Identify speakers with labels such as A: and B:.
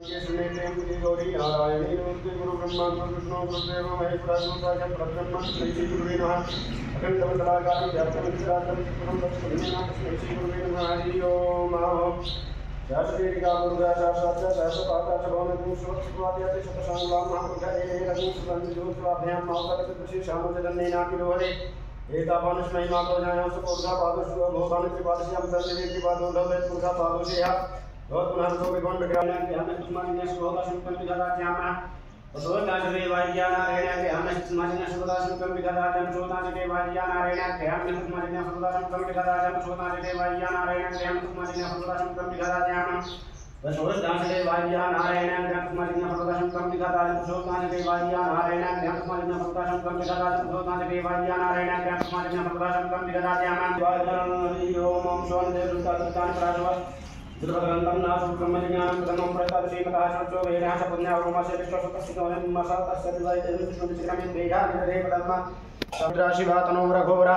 A: गौरी नारायणी नमस्ते गुरु ब्रह्मा गुरु विष्णु गुरुदेव महेश्वरा गुरु साक्षात् परब्रह्म श्री गुरुवे नमः अखंड मंडलाकारं व्याप्तं विराजतं सुखं तत्सविना श्री गुरुवे नमः हरि ओम शास्त्रीका मुर्गा शास्त्रार्थ सहस्रपाता भवनं सुवत्सवाद्याति शतशांगलां महापुरुषे रघु सुबन्धुस्वाभ्यां मातरत कृषि शामजननेनाकिरोहरे एतावानुष्मै मातो जायां सुपोधा पादुष्व भोगानि त्रिपादस्यां सर्वेति पादो लभेत् पुरुषा पादुषेहा बहुत पुनः तो विगुण विग्रहण के हमें सुमानिने श्रोता सुकम विधात्यामा श्रोता जने वाद्या नारायण के हमें सुमानिने श्रोता सुकम विधात्याम श्रोता जने वाद्या नारायण के हमें सुमानिने श्रोता सुकम विधात्याम श्रोता जने वाद्या नारायण के हमें सुमानिने श्रोता सुकम विधात्याम श्रोता जने वाद्या नारायण के हमें सुमानिने श्रोता सुकम विधात्याम श्रोता जने वाद्या नारायण के हमें सुमानिने श्रोता सुकम विधात्याम श्रोता जने वाद्या नारायण के हमें सुमानिने श्रोता सुकम विधात्याम वाद्य ओम सोन देव तत्तान प्राजव सुरभद्रन्तं नासु ब्रह्मज्ञानं प्रथमं प्रसादशीमतः शब्दो वेदः च पुण्यावरुमस्य विश्वसुतस्थितोऽयं मसातस्य दिवायते विष्णुविचिक्रमिं वेदानिरदेव धर्म समुद्राशिवा तनो रघोरा